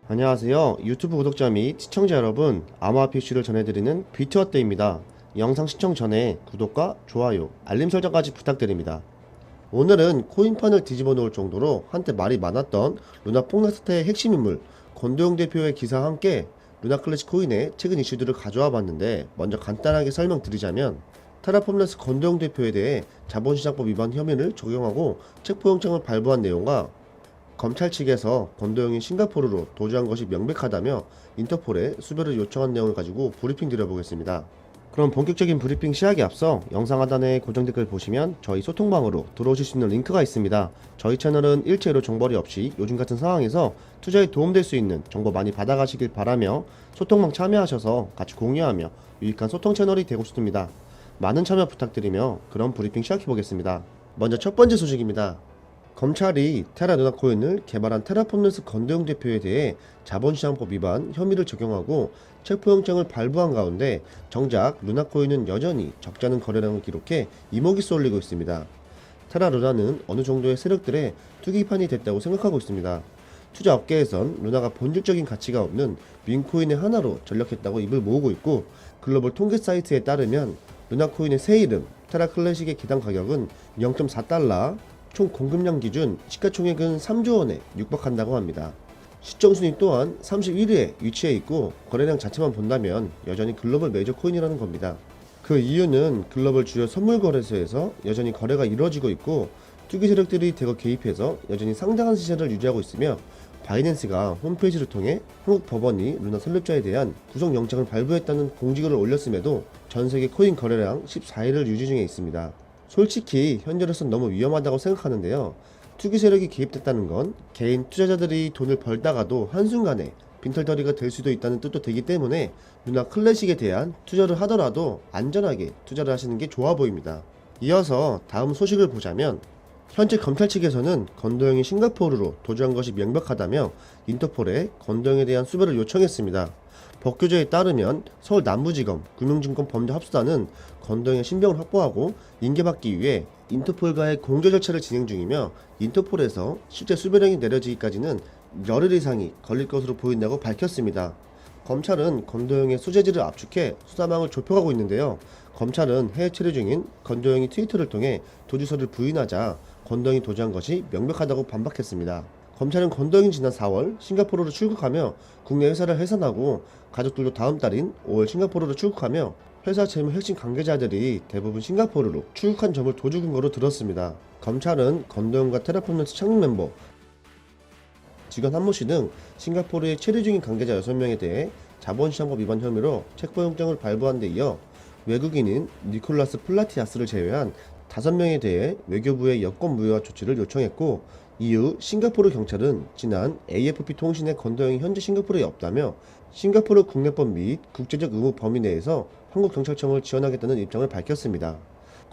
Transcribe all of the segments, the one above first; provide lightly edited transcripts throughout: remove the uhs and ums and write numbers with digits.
안녕하세요. 유튜브 구독자 및 시청자 여러분, 암호화PC를 전해드리는 비트어때입니다. 영상 시청 전에 구독과 좋아요, 알림 설정까지 부탁드립니다. 오늘은 코인판을 뒤집어 놓을 정도로 한때 말이 많았던 루나 폭락사태의 핵심 인물 권도영 대표의 기사와 함께 루나 클래식 코인의 최근 이슈들을 가져와 봤는데, 먼저 간단하게 설명드리자면 테라폼레스 권도영 대표에 대해 자본시장법 위반 혐의를 적용하고 체포영장을 발부한 내용과 검찰 측에서 권도영이 싱가포르로 도주한 것이 명백하다며 인터폴에 수배를 요청한 내용을 가지고 브리핑 드려보겠습니다. 그럼 본격적인 브리핑 시작에 앞서 영상 하단에 고정 댓글 보시면 저희 소통방으로 들어오실 수 있는 링크가 있습니다. 저희 채널은 일체로 정보리 없이 요즘 같은 상황에서 투자에 도움될 수 있는 정보 많이 받아가시길 바라며, 소통방 참여하셔서 같이 공유하며 유익한 소통 채널이 되고 싶습니다. 많은 참여 부탁드리며 그럼 브리핑 시작해보겠습니다. 먼저 첫 번째 소식입니다. 검찰이 테라 루나 코인을 개발한 테라폼네스 권도영 대표에 대해 자본시장법 위반 혐의를 적용하고 체포영장을 발부한 가운데, 정작 루나 코인은 여전히 적지 않은 거래량을 기록해 이목이 쏠리고 있습니다. 테라 루나는 어느 정도의 세력들의 투기판이 됐다고 생각하고 있습니다. 투자업계에선 루나가 본질적인 가치가 없는 밈코인의 하나로 전락했다고 입을 모으고 있고, 글로벌 통계 사이트에 따르면 루나 코인의 새 이름 테라 클래식의 기당 가격은 0.4달러, 총 공급량 기준 시가총액은 3조 원에 육박한다고 합니다. 시정순위 또한 31위에 위치해 있고, 거래량 자체만 본다면 여전히 글로벌 메이저 코인이라는 겁니다. 그 이유는 글로벌 주요 선물 거래소에서 여전히 거래가 이루어지고 있고, 투기 세력들이 대거 개입해서 여전히 상당한 시세를 유지하고 있으며, 바이낸스가 홈페이지를 통해 한국 법원이 루나 설립자에 대한 구속영장을 발부했다는 공지글을 올렸음에도 전세계 코인 거래량 14위를 유지 중에 있습니다. 솔직히 현재로선 너무 위험하다고 생각하는데요. 투기 세력이 개입됐다는 건 개인 투자자들이 돈을 벌다가도 한순간에 빈털터리가 될 수도 있다는 뜻도 되기 때문에 루나 클래식에 대한 투자를 하더라도 안전하게 투자를 하시는 게 좋아 보입니다. 이어서 다음 소식을 보자면, 현재 검찰 측에서는 권도영이 싱가포르로 도주한 것이 명백하다며 인터폴에 권도영에 대한 수배를 요청했습니다. 법규제에 따르면 서울 남부지검 금융증권 범죄합수단은 권도영의 신병을 확보하고 인계받기 위해 인터폴과의 공조 절차를 진행 중이며, 인터폴에서 실제 수배령이 내려지기까지는 열흘 이상이 걸릴 것으로 보인다고 밝혔습니다. 검찰은 권도영의 수재지를 압축해 수사망을 좁혀가고 있는데요. 검찰은 해외 체류 중인 권도영이 트위터를 통해 도주서를 부인하자 권도영이 도주한 것이 명백하다고 반박했습니다. 검찰은 권도영이 지난 4월 싱가포르로 출국하며 국내 회사를 해산하고, 가족들도 다음 달인 5월 싱가포르로 출국하며 회사 재무 핵심 관계자들이 대부분 싱가포르로 출국한 점을 도주 근거로 들었습니다. 검찰은 권도영과 테라폼네스 창립 멤버 직원 한모 씨 등 싱가포르에 체류 중인 관계자 6명에 대해 자본시장법 위반 혐의로 체포영장을 발부한 데 이어 외국인인 니콜라스 플라티아스를 제외한 5명에 대해 외교부의 여권 무효화 조치를 요청했고, 이후 싱가포르 경찰은 지난 AFP 통신의 권도영이 현재 싱가포르에 없다며 싱가포르 국내법 및 국제적 의무 범위 내에서 한국경찰청을 지원하겠다는 입장을 밝혔습니다.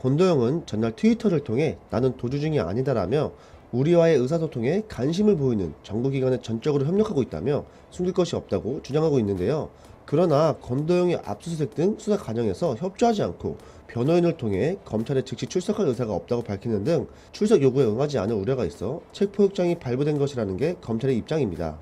권도영은 전날 트위터를 통해 나는 도주 중이 아니다라며 우리와의 의사소통에 관심을 보이는 정부기관에 전적으로 협력하고 있다며 숨길 것이 없다고 주장하고 있는데요. 그러나 권도영이 압수수색 등 수사 과정에서 협조하지 않고 변호인을 통해 검찰에 즉시 출석할 의사가 없다고 밝히는 등 출석 요구에 응하지 않을 우려가 있어 체포영장이 발부된 것이라는 게 검찰의 입장입니다.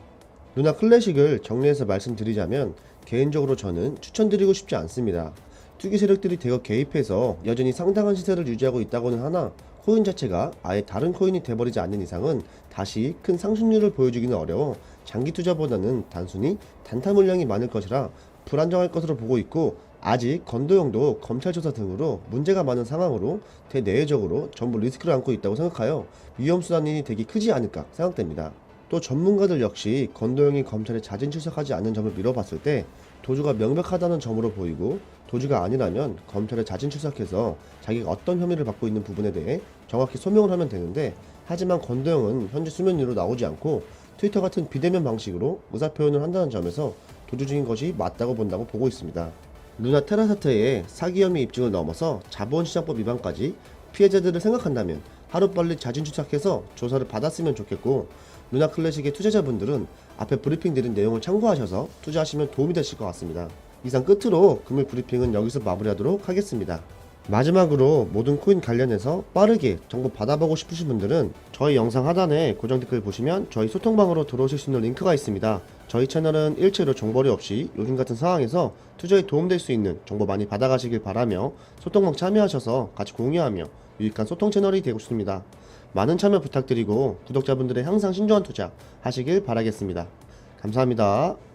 루나 클래식을 정리해서 말씀드리자면, 개인적으로 저는 추천드리고 싶지 않습니다. 투기 세력들이 대거 개입해서 여전히 상당한 시세를 유지하고 있다고는 하나, 코인 자체가 아예 다른 코인이 돼버리지 않는 이상은 다시 큰 상승률을 보여주기는 어려워 장기 투자보다는 단순히 단타 물량이 많을 것이라 불안정할 것으로 보고 있고, 아직 권도영도 검찰 조사 등으로 문제가 많은 상황으로 대내외적으로 전부 리스크를 안고 있다고 생각하여 위험수단이 되기 크지 않을까 생각됩니다. 또 전문가들 역시 권도영이 검찰에 자진 출석하지 않는 점을 미뤄봤을 때 도주가 명백하다는 점으로 보이고, 도주가 아니라면 검찰에 자진 출석해서 자기가 어떤 혐의를 받고 있는 부분에 대해 정확히 소명을 하면 되는데, 하지만 권도영은 현재 수면 위로 나오지 않고 트위터 같은 비대면 방식으로 의사표현을 한다는 점에서 도주 중인 것이 맞다고 본다고 보고 있습니다. 루나 테라 사태의 사기 혐의 입증을 넘어서 자본시장법 위반까지 피해자들을 생각한다면 하루빨리 자진 출석해서 조사를 받았으면 좋겠고, 루나 클래식의 투자자분들은 앞에 브리핑 드린 내용을 참고하셔서 투자하시면 도움이 되실 것 같습니다. 이상 끝으로 금일 브리핑은 여기서 마무리하도록 하겠습니다. 마지막으로 모든 코인 관련해서 빠르게 정보 받아보고 싶으신 분들은 저희 영상 하단에 고정 댓글 보시면 저희 소통방으로 들어오실 수 있는 링크가 있습니다. 저희 채널은 일체로 정보료 없이 요즘 같은 상황에서 투자에 도움될 수 있는 정보 많이 받아가시길 바라며 소통방 참여하셔서 같이 공유하며 유익한 소통 채널이 되고 싶습니다. 많은 참여 부탁드리고 구독자분들의 항상 신중한 투자 하시길 바라겠습니다. 감사합니다.